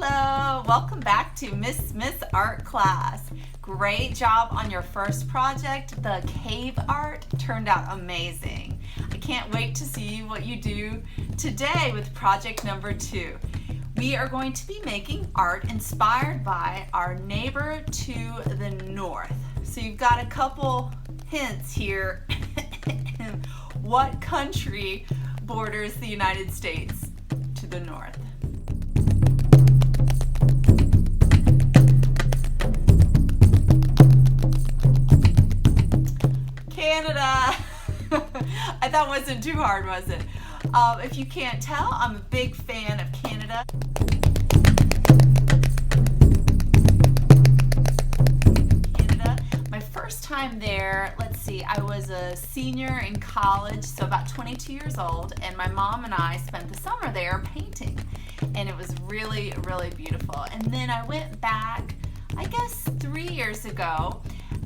Hello, welcome back to Miss Smith's art class. Great job on your first project. The cave art turned out amazing. I can't wait to see what you do today with project number 2. We are going to be making art inspired by our neighbor to the north. So you've got a couple hints here. What country borders the United States to the north? Canada. I thought wasn't too hard, was it? If you can't tell, I'm a big fan of Canada. My first time there, let's see, I was a senior in college, so about 22 years old, and my mom and I spent the summer there painting, and it was really, really beautiful. And then I went back, I guess 3 years ago,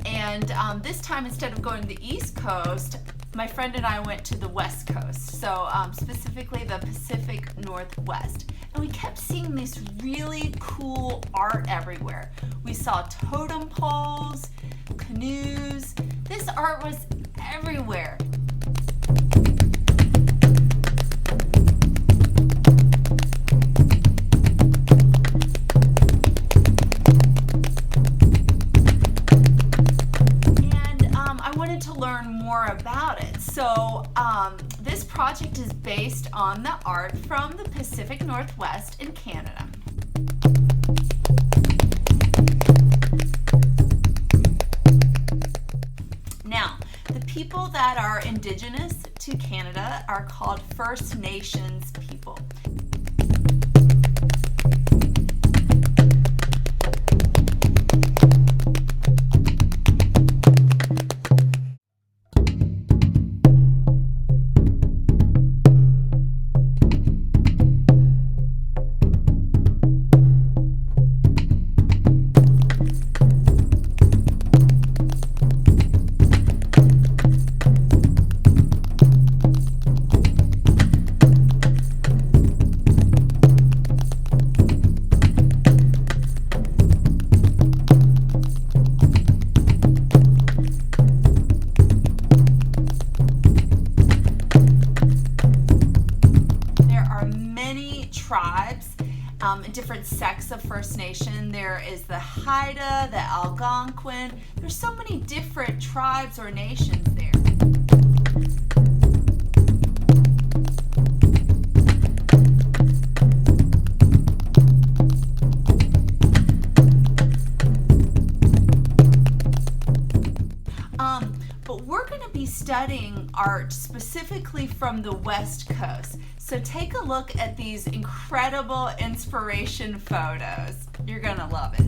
and this time instead of going to the East Coast, my friend and I went to the West Coast, so specifically the Pacific Northwest. And we kept seeing this really cool art everywhere. We saw totem poles, canoes. This art was everywhere. To learn more about it. So this project is based on the art from the Pacific Northwest in Canada. Now, the people that are Indigenous to Canada are called First Nations people. Tribes, different sects of First Nation. There is the Haida, the Algonquin. There's so many different tribes or nations there. But we're going to be studying art specifically from the West Coast. So take a look at these incredible inspiration photos. You're going to love it.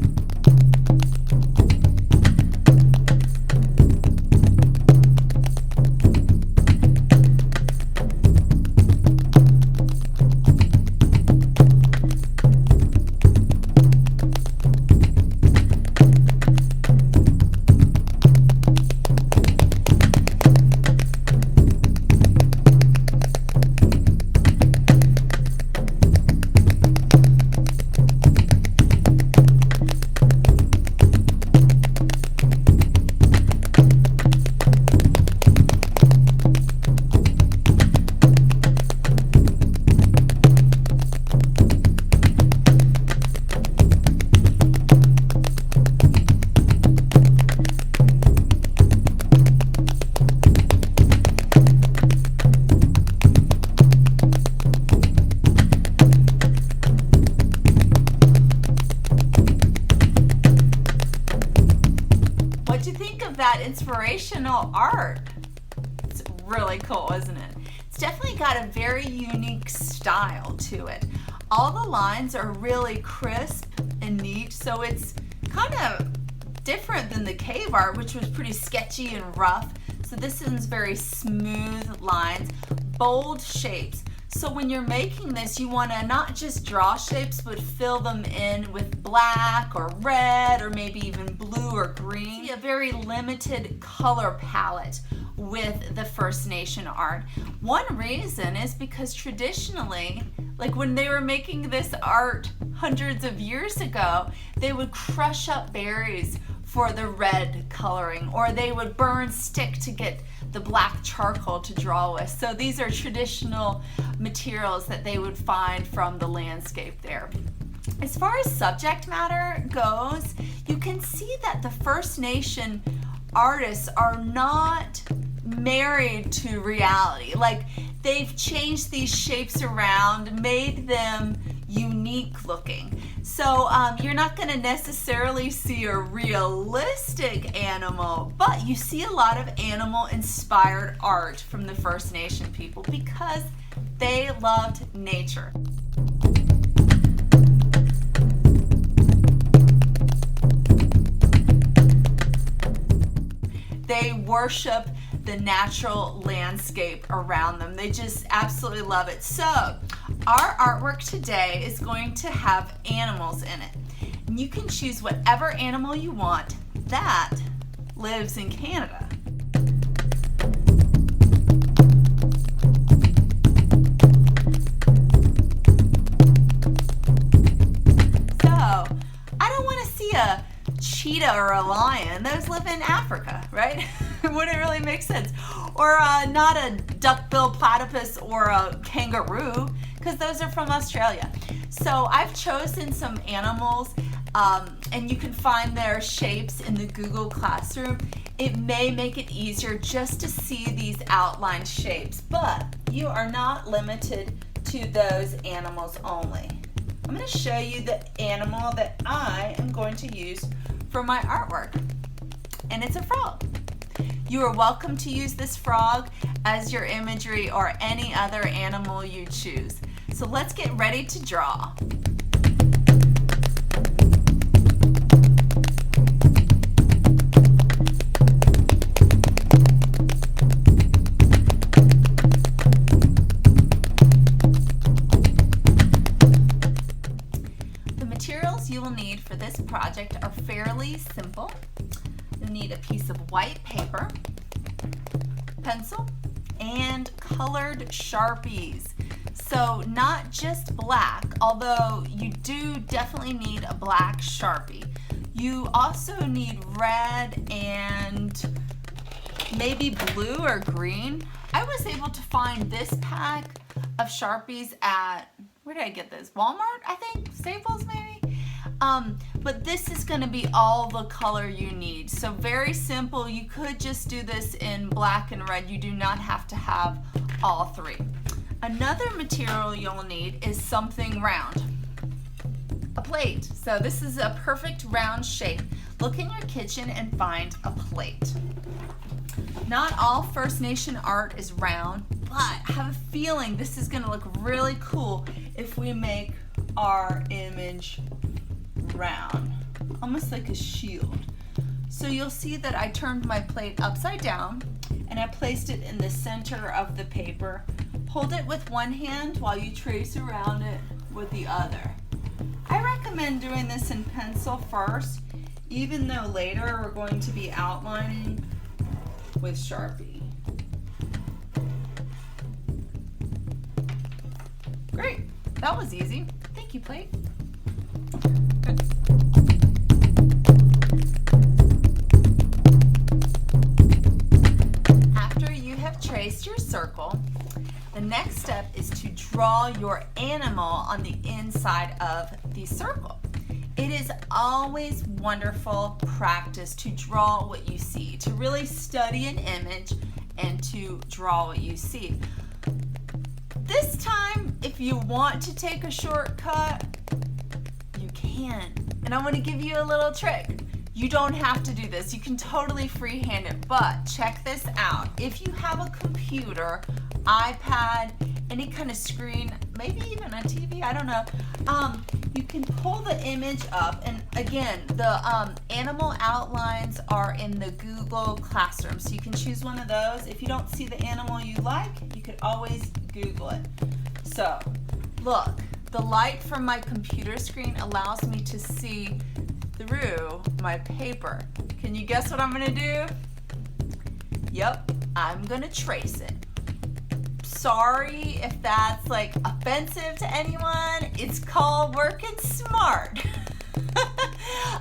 What'd you think of that inspirational art? It's really cool, isn't it? It's definitely got a very unique style to it. All the lines are really crisp and neat, so it's kind of different than the cave art, which was pretty sketchy and rough. So this one's very smooth lines, bold shapes. So when you're making this, you want to not just draw shapes, but fill them in with black or red or maybe even blue or green. A very limited color palette with the First Nation art. One reason is because traditionally, Like when they were making this art hundreds of years ago, they would crush up berries for the red coloring, or they would burn stick to get the black charcoal to draw with. So these are traditional materials that they would find from the landscape there. As far as subject matter goes, you can see that the First Nation artists are not married to reality. Like they've changed these shapes around, made them unique looking. So you're not going to necessarily see a realistic animal, but you see a lot of animal inspired art from the First Nation people because they loved nature. They worship the natural landscape around them. They just absolutely love it. So our artwork today is going to have animals in it. And you can choose whatever animal you want that lives in Canada. So I don't want to see a cheetah or a lion. Those live in Africa, right? It wouldn't really make sense. Or not a duck-billed platypus or a kangaroo, because those are from Australia. So I've chosen some animals, and you can find their shapes in the Google Classroom. It may make it easier just to see these outlined shapes, but you are not limited to those animals only. I'm going to show you the animal that I am going to use for my artwork, and it's a frog. You are welcome to use this frog as your imagery or any other animal you choose. So let's get ready to draw. The materials you will need for this project are fairly simple. You'll need a piece of white paper, pencil, and colored Sharpies. So not just black, although you do definitely need a black Sharpie. You also need red and maybe blue or green. I was able to find this pack of Sharpies at, where did I get this? Walmart, I think? Staples, maybe? But this is going to be all the color you need. So very simple. You could just do this in black and red. You do not have to have all three. Another material you'll need is something round. A plate. So this is a perfect round shape. Look in your kitchen and find a plate. Not all First Nation art is round, but I have a feeling this is going to look really cool if we make our image round, almost like a shield. So you'll see that I turned my plate upside down and I placed it in the center of the paper. Hold it with one hand while you trace around it with the other. I recommend doing this in pencil first, even though later we're going to be outlining with Sharpie. Great, that was easy. Thank you, plate. After you have traced your circle, the next step is to draw your animal on the inside of the circle. It is always wonderful practice to draw what you see, to really study an image and to draw what you see. This time, if you want to take a shortcut, you can. And I'm going to give you a little trick. You don't have to do this. You can totally freehand it, but check this out. If you have a computer, iPad, any kind of screen, maybe even a TV, I don't know, you can pull the image up, and again, the animal outlines are in the Google Classroom, so you can choose one of those. If you don't see the animal you like, you could always Google it. So, look, the light from my computer screen allows me to see through my paper. Can you guess what I'm gonna do? Yep, I'm gonna trace it. sorry if that's like offensive to anyone. It's called working smart.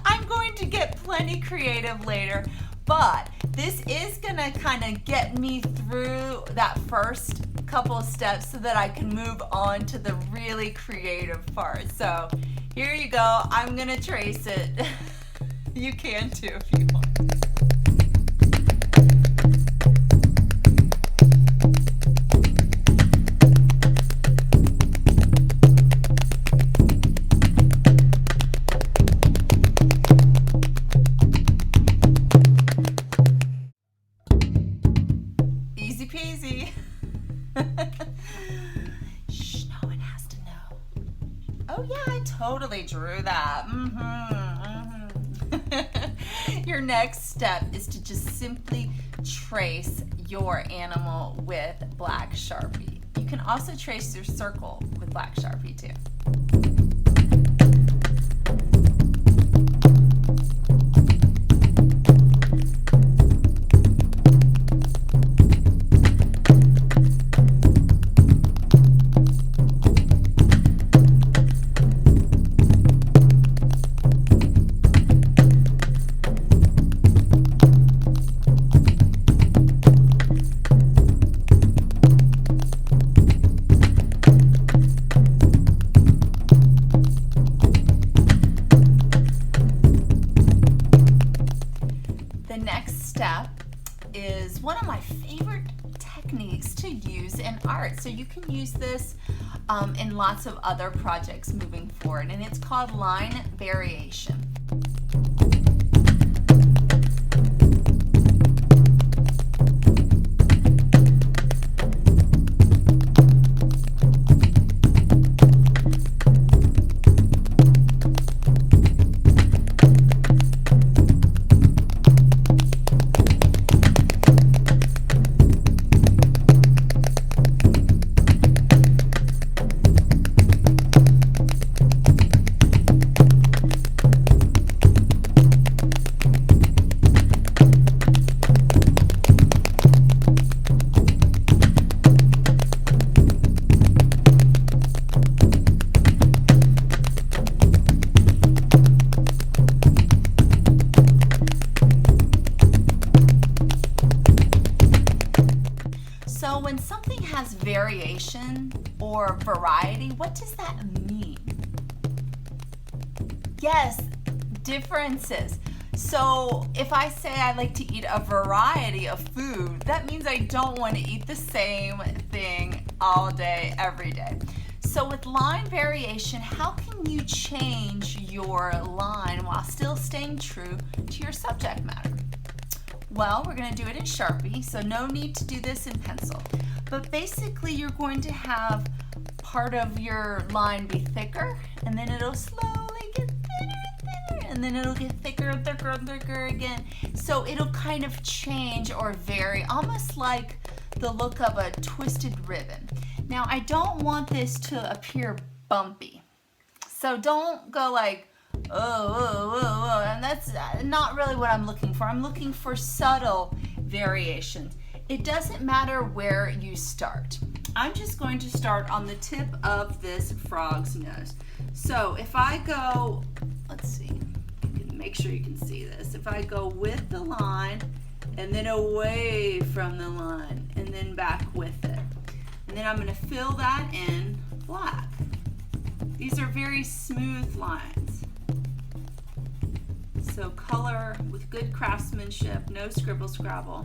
I'm going to get plenty creative later, but this is gonna kind of get me through that first couple of steps so that I can move on to the really creative part. So here you go. I'm gonna trace it. You can too if you want. Easy peasy. Shh, no one has to know. Oh yeah, I totally drew that. Your next step is to just simply trace your animal with black Sharpie. You can also trace your circle with black Sharpie too. The next step is one of my favorite techniques to use in art. So you can use this in lots of other projects moving forward, and it's called line variation. So when something has variation or variety, what does that mean? Yes, differences. So if I say I like to eat a variety of food, that means I don't want to eat the same thing all day, every day. So with line variation, how can you change your line while still staying true to your subject matter? Well, we're going to do it in Sharpie, so no need to do this in pencil. But basically, you're going to have part of your line be thicker, and then it'll slowly get thinner and thinner, and then it'll get thicker and thicker and thicker again. So it'll kind of change or vary, almost like the look of a twisted ribbon. Now, I don't want this to appear bumpy. So don't go like, oh, and that's not really what I'm looking for. I'm looking for subtle variations. It doesn't matter where you start. I'm just going to start on the tip of this frog's nose. So if I go, let's see, you can make sure you can see this. If I go with the line and then away from the line and then back with it. And then I'm going to fill that in black. These are very smooth lines. So color with good craftsmanship, no scribble scrabble.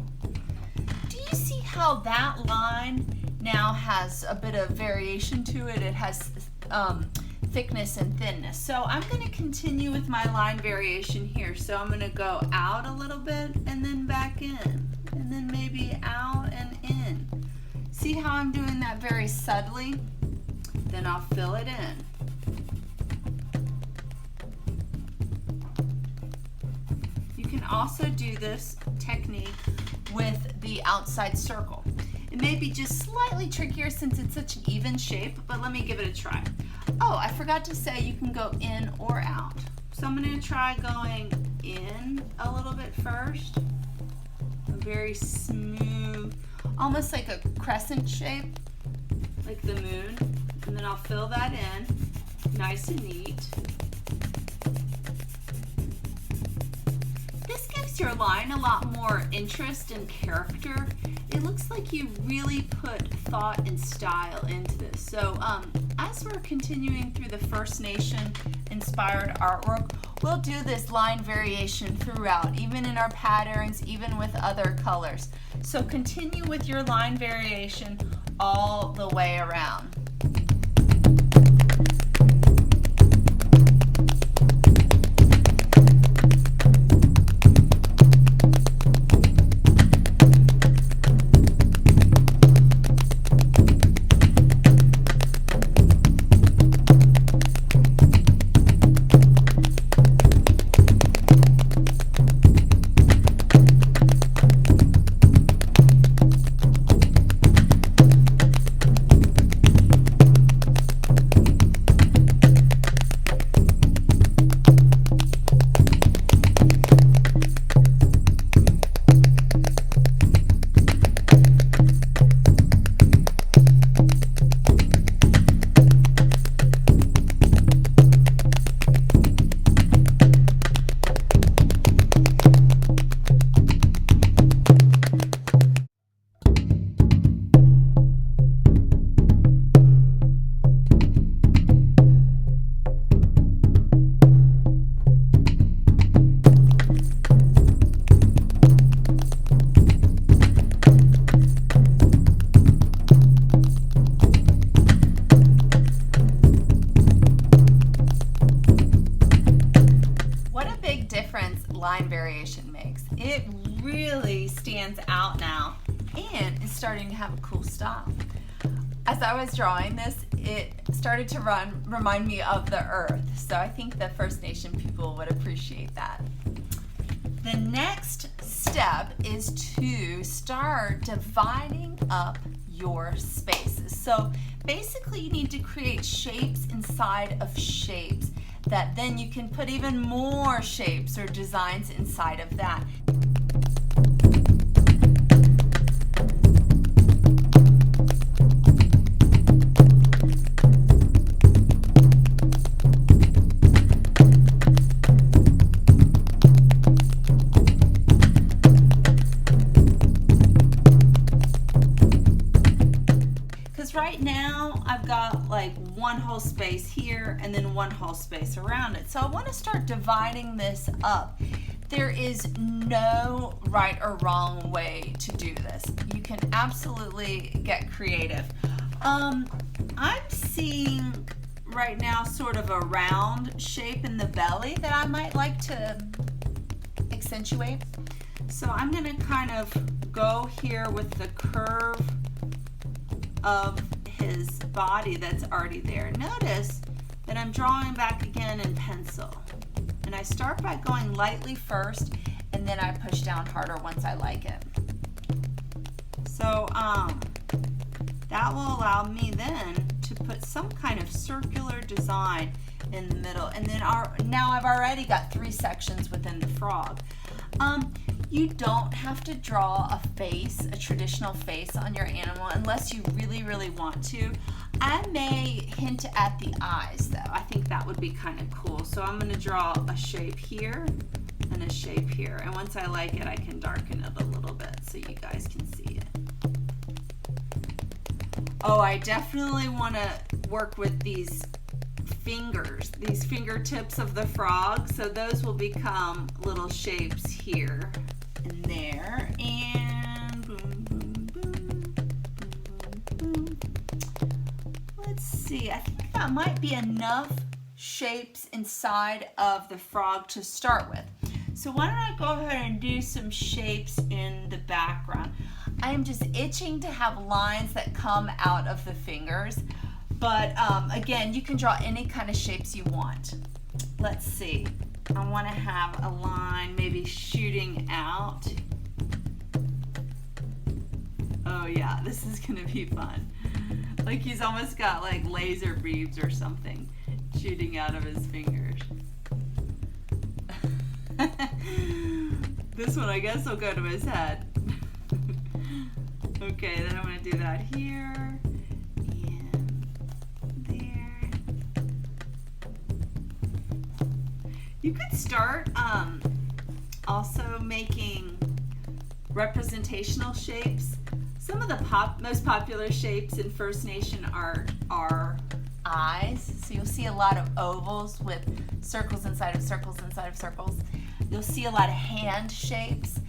Do you see how that line now has a bit of variation to it? It has thickness and thinness. So I'm going to continue with my line variation here. So I'm going to go out a little bit and then back in, and then maybe out and in. See how I'm doing that very subtly? Then I'll fill it in. You can also do this technique with the outside circle. It may be just slightly trickier since it's such an even shape, but let me give it a try. Oh, I forgot to say you can go in or out. So I'm going to try going in a little bit first. A very smooth, almost like a crescent shape. like the moon, and then I'll fill that in nice and neat. This gives your line a lot more interest and character. It looks like you really put thought and style into this. So as we're continuing through the First Nation inspired artwork, we'll do this line variation throughout, even in our patterns, even with other colors. So continue with your line variation all the way around. Line variation makes. It really stands out now and is starting to have a cool style. As I was drawing this, it started to remind me of the earth, so I think the First Nation people would appreciate that. The next step is to start dividing up your spaces. So basically you need to create shapes inside of shapes that then you can put even more shapes or designs inside of that. Right now I've got like one whole space here and then one whole space around it. So I want to start dividing this up. There is no right or wrong way to do this. You can absolutely get creative. I'm seeing right now sort of a round shape in the belly that I might like to accentuate. So I'm going to kind of go here with the curve of his body that's already there. Notice that I'm drawing back again in pencil. And I start by going lightly first, and then I push down harder once I like it. So that will allow me then to put some kind of circular design in the middle. And then now I've already got 3 sections within the frog. You don't have to draw a face, a traditional face on your animal unless you really, really want to. I may hint at the eyes though. I think that would be kind of cool. So I'm going to draw a shape here and a shape here. And once I like it, I can darken it a little bit so you guys can see it. Oh, I definitely want to work with these fingers, these fingertips of the frog. So those will become little shapes here and there, and boom, boom, boom, boom, boom, boom. Let's see, I think that might be enough shapes inside of the frog to start with. So why don't I go ahead and do some shapes in the background. I am just itching to have lines that come out of the fingers, but again, you can draw any kind of shapes you want. Let's see. I want to have a line maybe shooting out. Oh yeah, this is going to be fun. Like he's almost got like laser beams or something shooting out of his fingers. This one I guess will go to his head. Okay, then I'm going to do that here. And You could start also making representational shapes. Some of the most popular shapes in First Nation art are eyes. So you'll see a lot of ovals with circles inside of circles inside of circles. You'll see a lot of hand shapes,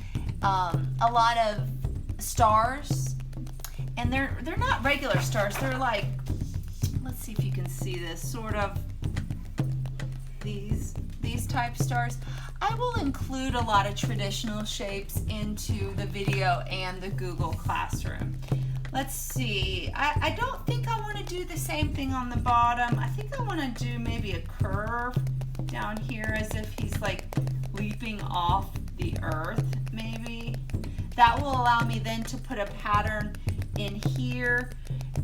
a lot of stars, and they're not regular stars. They're like, let's see if you can see this, sort of these type stars. I will include a lot of traditional shapes into the video and the Google Classroom. Let's see, I don't think I want to do the same thing on the bottom. I think I want to do maybe a curve down here as if he's like leaping off the earth, maybe. That will allow me then to put a pattern in here.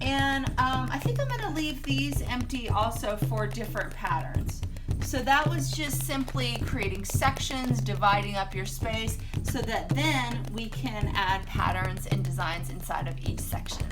And I think I'm going to leave these empty also for different patterns. So that was just simply creating sections, dividing up your space so that then we can add patterns and designs inside of each section.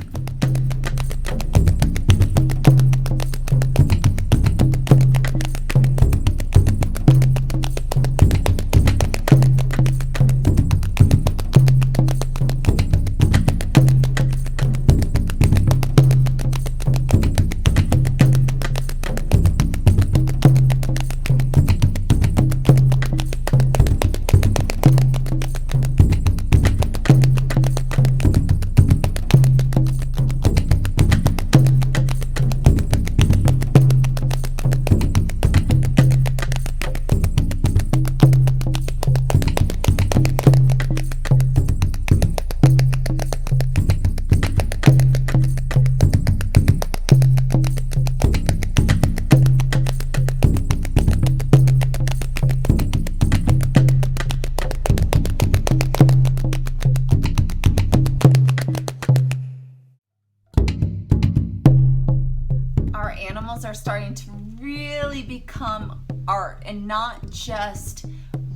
Are starting to really become art and not just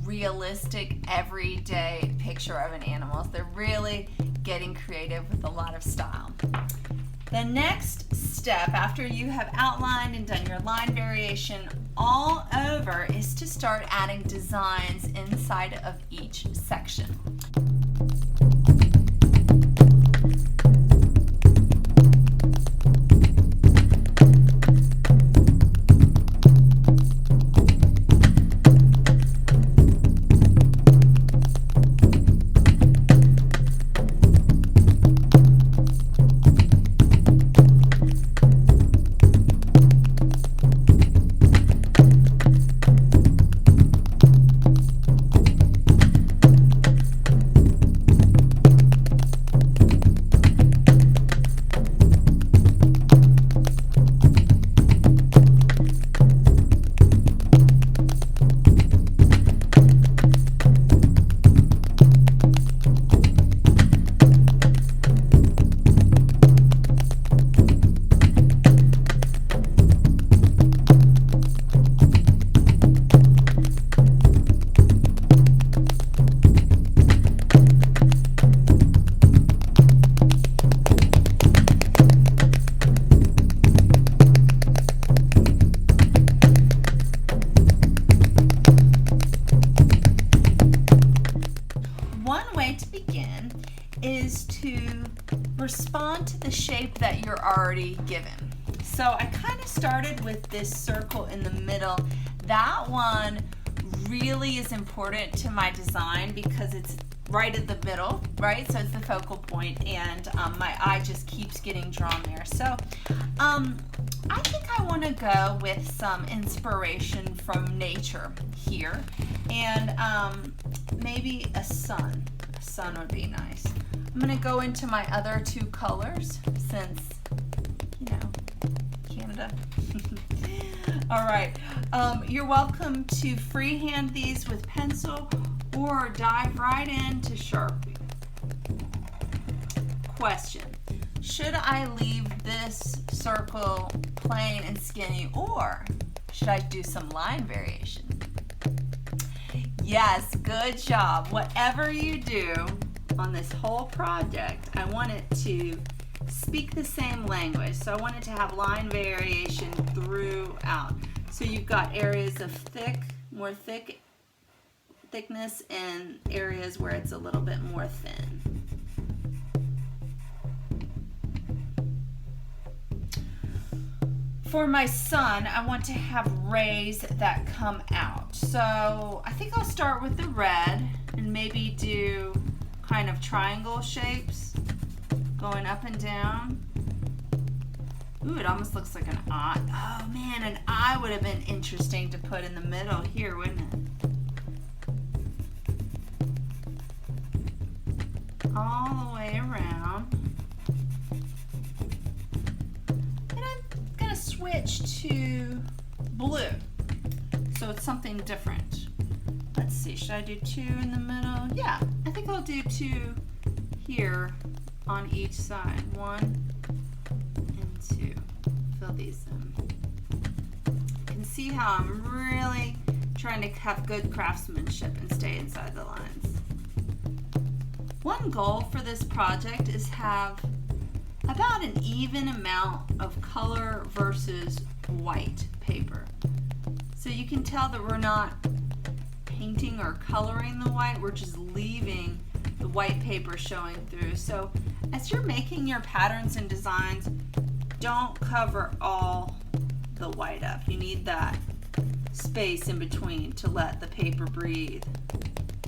realistic everyday picture of an animal. They're really getting creative with a lot of style. The next step after you have outlined and done your line variation all over is to start adding designs inside of each section. Is to respond to the shape that you're already given. So I kind of started with this circle in the middle. That one really is important to my design because it's right at the middle, right? So it's the focal point, and my eye just keeps getting drawn there. So I think I want to go with some inspiration from nature here, and maybe a sun. A sun would be nice. I'm going to go into my other two colors since, you know, Canada. All right. You're welcome to freehand these with pencil or dive right into Sharpie. Question. Should I leave this circle plain and skinny, or should I do some line variation? Yes, good job. Whatever you do on this whole project, I want it to speak the same language. So I want it to have line variation throughout. So you've got areas of thick more thickness in areas where it's a little bit more thin. For my son, I want to have rays that come out. So I think I'll start with the red and maybe do kind of triangle shapes going up and down. Ooh, it almost looks like an eye. Oh man, an eye would have been interesting to put in the middle here, wouldn't it? All the way around. And I'm gonna switch to blue, so it's something different. Let's see, should I do 2 in the middle? Yeah, I think I'll do 2 here on each side. 1 and 2. Fill these in. You can see how I'm really trying to have good craftsmanship and stay inside the lines. One goal for this project is have about an even amount of color versus white paper. So you can tell that we're not painting or coloring the white, we're just leaving the white paper showing through. So as you're making your patterns and designs, don't cover all the white up. You need that space in between to let the paper breathe,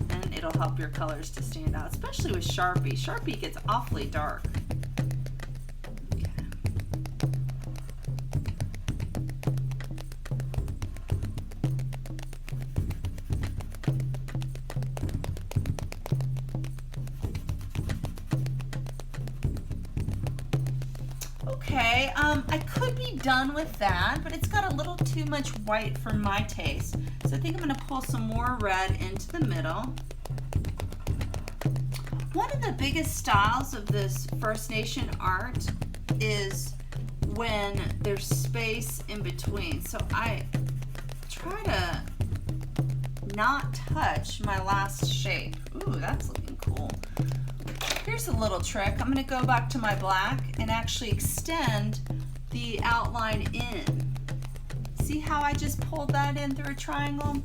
and it'll help your colors to stand out, especially with Sharpie. Sharpie gets awfully dark. Okay, I could be done with that, but it's got a little too much white for my taste. So I think I'm going to pull some more red into the middle. One of the biggest styles of this First Nation art is when there's space in between. So I try to not touch my last shape. Ooh, that's looking cool. Here's a little trick. I'm going to go back to my black and actually extend the outline in. See how I just pulled that in through a triangle?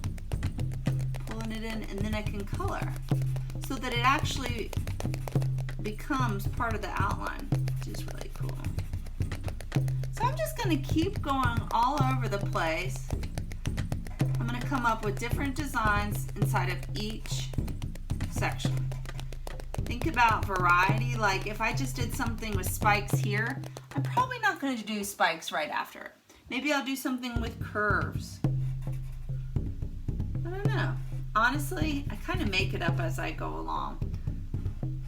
Pulling it in, and then I can color so that it actually becomes part of the outline, which is really cool. So I'm just going to keep going all over the place. I'm going to come up with different designs inside of each section. Think about variety. Like if I just did something with spikes here, I'm probably not going to do spikes right after it. Maybe I'll do something with curves. I don't know. Honestly, I kind of make it up as I go along.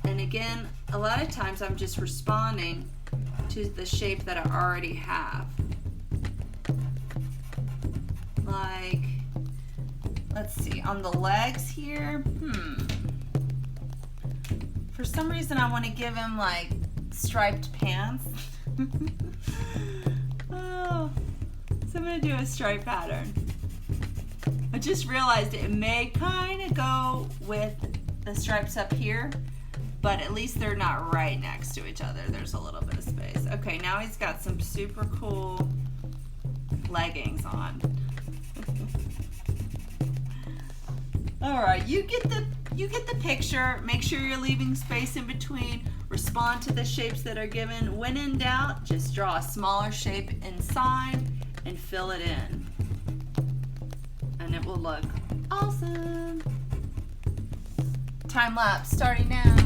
And again, a lot of times I'm just responding to the shape that I already have. Like, let's see, on the legs here, for some reason I want to give him like striped pants. Oh, so I'm going to do a stripe pattern. I just realized it may kind of go with the stripes up here, but at least they're not right next to each other. There's a little bit of space. Okay, now he's got some super cool leggings on. All right, you get the picture. Make sure you're leaving space in between. Respond to the shapes that are given. When in doubt, just draw a smaller shape inside and fill it in. And it will look awesome. Time lapse starting now.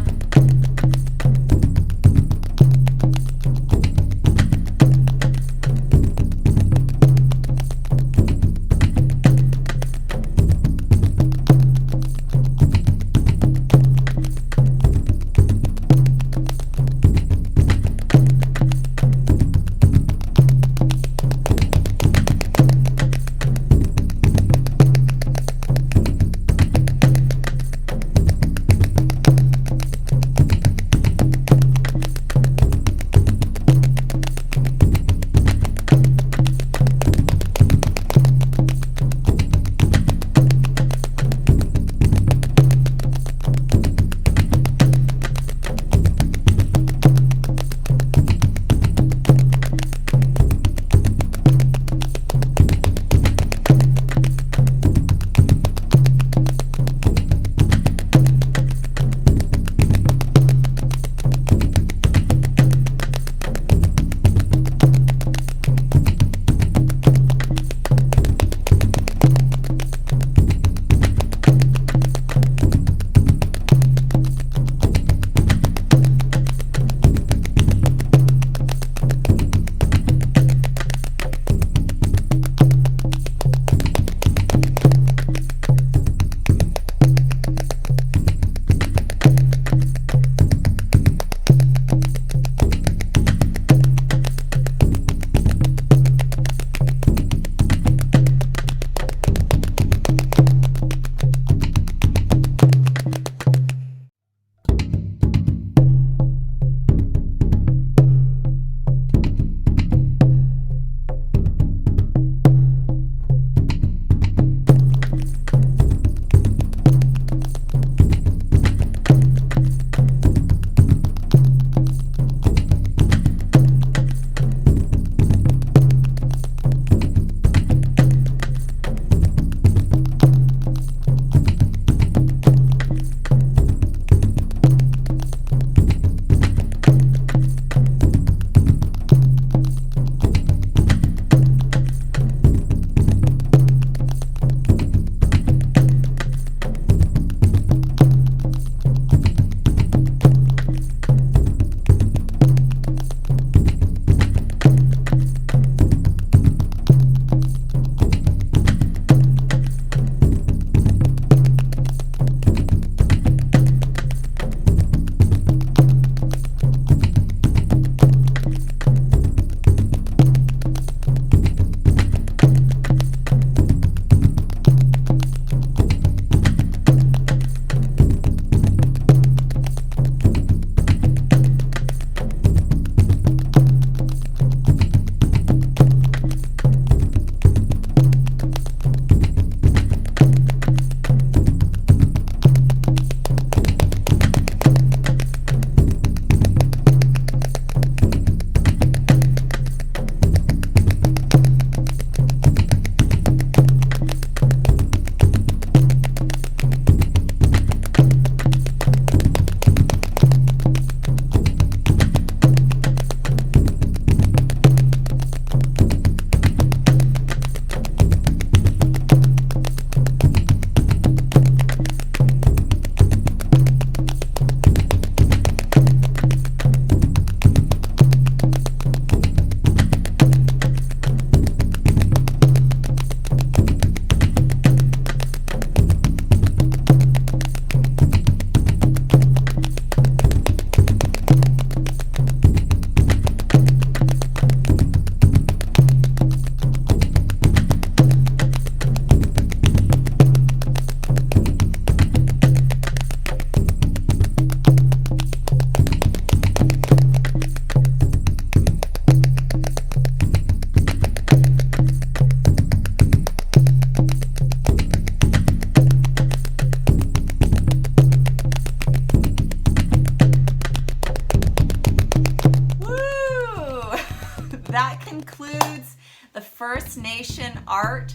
Nation art.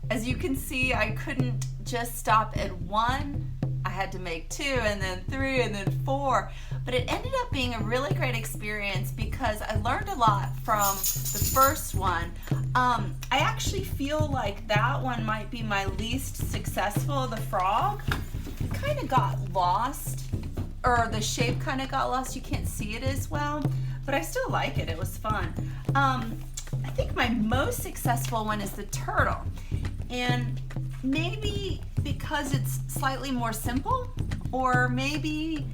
As you can see, I couldn't just stop at one. I had to make 2 and then 3 and then 4. But it ended up being a really great experience because I learned a lot from the first one. I actually feel like that one might be my least successful, the frog. It kind of got lost, or the shape kind of got lost. You can't see it as well, but I still like it. It was fun. I think my most successful one is the turtle. And maybe because it's slightly more simple, or maybe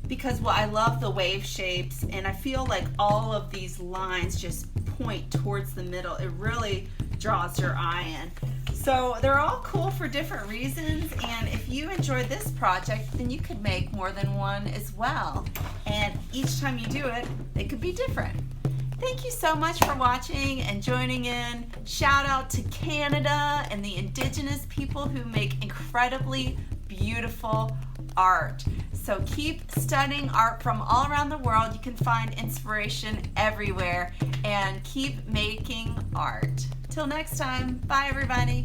because, well, I love the wave shapes, and I feel like all of these lines just point towards the middle. It really draws your eye in. So they're all cool for different reasons, and if you enjoyed this project, then you could make more than one as well. And each time you do it, they could be different. Thank you so much for watching and joining in. Shout out to Canada and the Indigenous people who make incredibly beautiful art. So keep studying art from all around the world. You can find inspiration everywhere, and keep making art. Till next time, bye everybody.